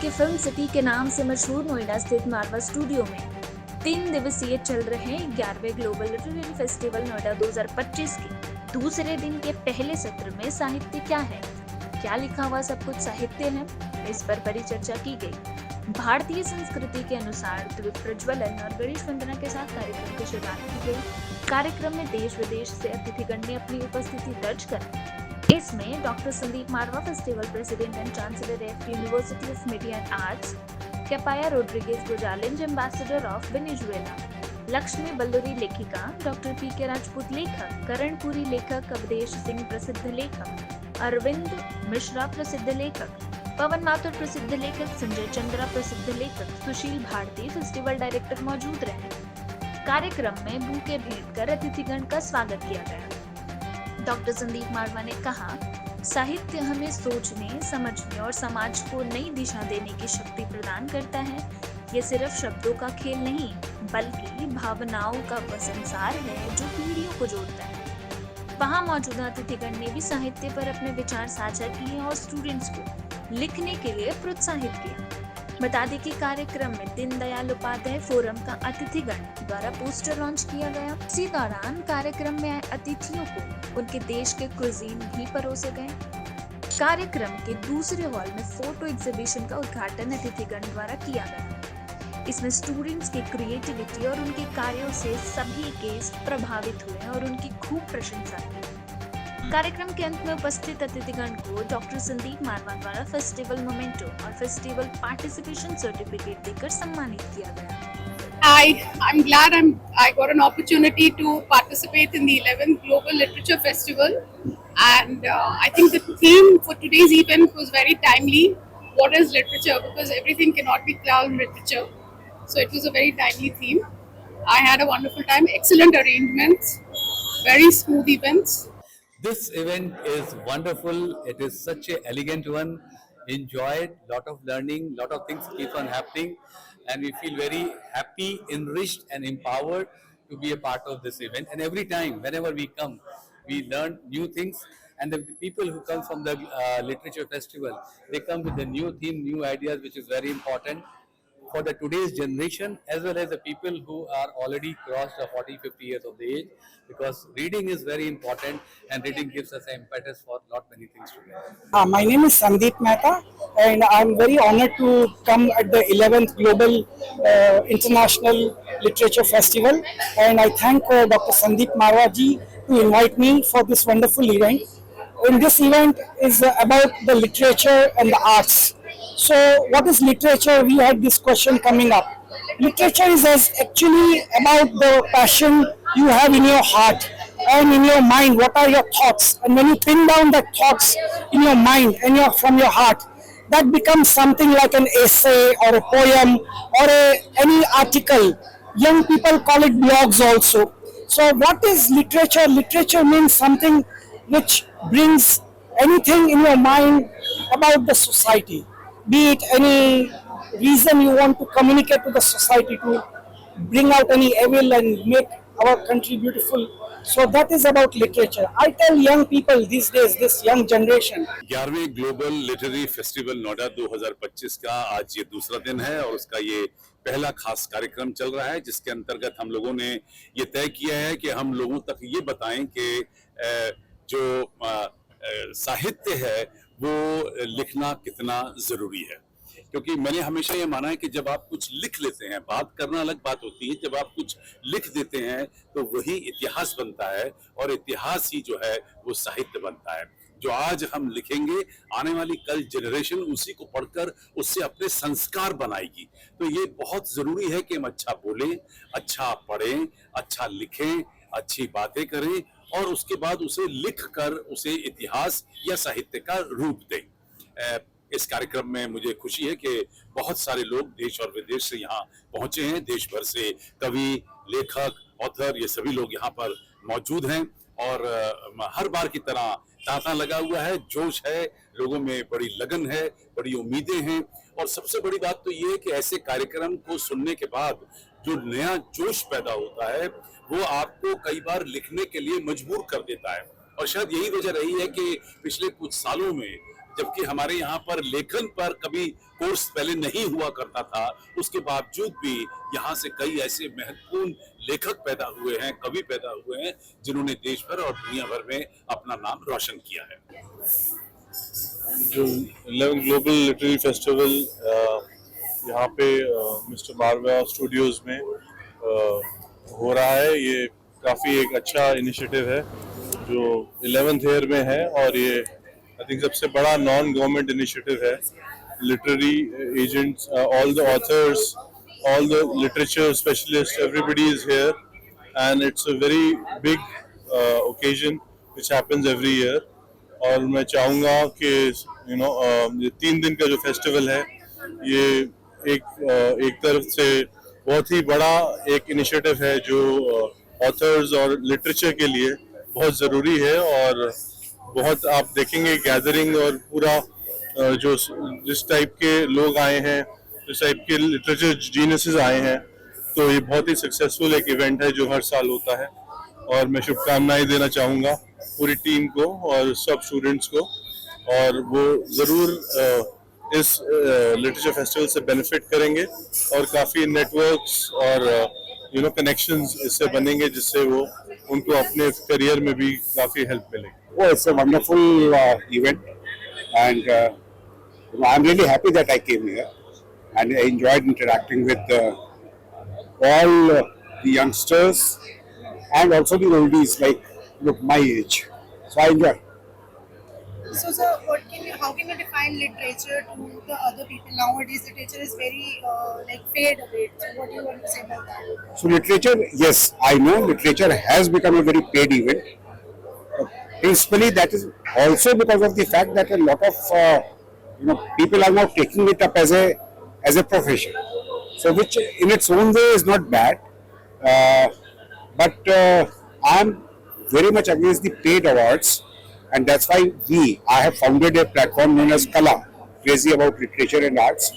के film city के नाम से मशहूर नोएडा स्थित मारवा स्टूडियो में 3 दिवसीय चल रहे 11वें ग्लोबल लिटरेरी फेस्टिवल नोएडा 2025 के दूसरे दिन के पहले सत्र में साहित्य क्या है, क्या लिखा हुआ सब कुछ साहित्य है, इस पर परिचर्चा की गई। भारतीय संस्कृति के अनुसार दीप प्रज्वलन और गणेश वंदना के साथ कार्यक्रम की शुरुआत की गई। कार्यक्रम में देश विदेश से अतिथिगण ने अपनी उपस्थिति दर्ज कराई। इसमें doctor Sandeep Marwah, festival president and chancellor at university of media and arts, Capaya Rodriguez Gonzalez, ambassador of Venezuela, Lakshmi Balluri लेखिका, डॉक्टर पी.के. राजपूत लेखक, करणपुरी लेखक, अवधेश सिंह प्रसिद्ध लेखक, अरविंद मिश्रा प्रसिद्ध लेखक, पवन माथुर प्रसिद्ध लेखक, संजय चंद्रा प्रसिद्ध लेखक, सुशील भारती फेस्टिवल डायरेक्टर मौजूद रहे। कार्यक्रम में बुके भेंट कर अतिथिगण का स्वागत किया गया। डॉक्टर संदीप मारवा ने कहा, साहित्य हमें सोचने, समझने और समाज को नई दिशा देने की शक्ति प्रदान करता है। ये सिर्फ शब्दों का खेल नहीं, बल्कि भावनाओं का वह संसार है जो पीढ़ियों को जोड़ता है। वहां मौजूदा अतिथिगण ने भी साहित्य पर अपने विचार साझा किए और स्टूडेंट्स को लिखने के लिए प्रोत्साहित किया। बता दें कि कार्यक्रम में दीनदयाल उपाध्याय फोरम का अतिथिगण द्वारा पोस्टर लॉन्च किया गया। इसी दौरान कार्यक्रम में आए अतिथियों को उनके देश के कुजीन भी परोसे गए। कार्यक्रम के दूसरे हॉल में फोटो एग्जीबिशन का उद्घाटन अतिथिगण द्वारा किया गया। इसमें स्टूडेंट्स की क्रिएटिविटी और उनके कार्यों से सभी गेस्ट प्रभावित हुए और उनकी खूब प्रशंसा की। कार्यक्रम के अंत में उपस्थित अतिथिगण को डॉक्टर संदीप मारवा द्वारा फेस्टिवल मोमेंटो और फेस्टिवल पार्टिसिपेशन सर्टिफिकेट देकर सम्मानित किया गया। I'm glad I got an opportunity to participate in the 11th Global Literature Festival, and I think the theme for today's event was very timely. What is literature? Because everything cannot be called literature, so it was a very timely theme. I had a wonderful time, excellent arrangements, very smooth events. This event is wonderful. It is such an elegant one. Enjoyed, lot of learning, lot of things keep on happening, and we feel very happy, enriched, and empowered to be a part of this event. And every time, whenever we come, we learn new things. And the people who come from the literature festival, they come with a new theme, new ideas, which is very important for the today's generation, as well as the people who are already crossed the 40-50 years of the age, because reading is very important, and reading gives us an impetus for lot many things to learn. My name is Sandeep Mehta, and I'm very honored to come at the 11th Global International Literature Festival, and I thank Dr. Sandeep Marwa ji to invite me for this wonderful event. And this event is about the literature and the arts. So what is literature? We had this question coming up. Literature is actually about the passion you have in your heart and in your mind. What are your thoughts? And when you pin down the thoughts in your mind and from your heart, that becomes something like an essay or a poem or any article. Young people call it blogs also. So what is literature? Literature means something which brings anything in your mind about the society. Be it any reason you want to communicate to the society, to bring out any evil and make our country beautiful. So that is about literature. I tell young people these days, this young generation. 11वें global literary festival Noida 2025 का आज ये दूसरा दिन है और उसका ये पहला खास कार्यक्रम चल रहा है, जिसके अंतर्गत हम लोगों ने ये तय किया है कि हम लोगों तक ये बताएं कि जो साहित्य है वो लिखना कितना जरूरी है। क्योंकि मैंने हमेशा ये माना है कि जब आप कुछ लिख लेते हैं, बात करना अलग बात होती है, जब आप कुछ लिख देते हैं तो वही इतिहास बनता है, और इतिहास ही जो है वो साहित्य बनता है। जो आज हम लिखेंगे, आने वाली कल जनरेशन उसी को पढ़कर उससे अपने संस्कार बनाएगी। तो ये बहुत जरूरी है कि हम अच्छा बोलें, अच्छा पढ़ें, अच्छा लिखें, अच्छी बातें करें, और उसके बाद उसे लिख कर उसे इतिहास या साहित्य का रूप दें। इस कार्यक्रम में मुझे खुशी है कि बहुत सारे लोग देश और विदेश से यहाँ पहुंचे हैं। देश भर से कवि, लेखक, ऑथर, ये सभी लोग यहाँ पर मौजूद हैं, और हर बार की तरह तांता लगा हुआ है, जोश है, लोगों में बड़ी लगन है, बड़ी उम्मीदें हैं। और सबसे बड़ी बात तो ये है कि ऐसे कार्यक्रम को सुनने के बाद जो नया जोश पैदा होता है वो आपको कई बार लिखने के लिए मजबूर कर देता है। और शायद यही वजह रही है कि पिछले कुछ सालों में जबकि हमारे यहाँ पर लेखन पर कभी कोर्स पहले नहीं हुआ करता था, उसके बावजूद भी यहाँ से कई ऐसे महत्वपूर्ण लेखक पैदा हुए हैं, कवि पैदा हुए हैं, जिन्होंने देश भर और दुनिया भर में अपना नाम रोशन किया है। जो 11 ग्लोबल लिटरेरी फेस्टिवल यहाँ पे मिस्टर मारवा स्टूडियोज में हो रहा है, ये काफ़ी एक अच्छा इनिशिएटिव है जो 11th ईयर में है, और ये आई थिंक सबसे बड़ा नॉन गवर्नमेंट इनिशिएटिव है। Literary agents, all the author's, all the literature specialists, everybody is here, and it's a very big occasion which happens every year. और मैं चाहूँगा कि ये 3 दिन का जो फेस्टिवल है, ये एक तरफ से बहुत ही बड़ा एक इनिशिएटिव है जो ऑथर्स और लिटरेचर के लिए बहुत ज़रूरी है, और बहुत आप देखेंगे गैदरिंग और पूरा जो जिस टाइप के लोग आए हैं, जिस टाइप के लिटरेचर जीनियसेस आए हैं, तो ये बहुत ही सक्सेसफुल एक इवेंट है जो हर साल होता है। और मैं शुभकामनाएं देना चाहूँगा पूरी टीम को और सब स्टूडेंट्स को, और वो ज़रूर इस लिटरेचर फेस्टिवल से बेनिफिट करेंगे और काफ़ी नेटवर्क्स और कनेक्शंस इससे बनेंगे, जिससे वो उनको अपने करियर में भी काफ़ी हेल्प मिलेगी। Oh, it's a wonderful event, and I'm really happy that I came here, and I enjoyed interacting with all the youngsters and also the oldies, like my age. So I enjoyed. So, sir, how can you define literature to the other people? Nowadays, literature is very fade away. So, what do you want to say about that? So literature, yes, I know literature has become a very paid event. Principally, that is also because of the fact that a lot of people are now taking it up as a profession. So, which in its own way is not bad, but I am very much against the paid awards, and that's why I have founded a platform known as Kala, Crazy About Literature and Arts,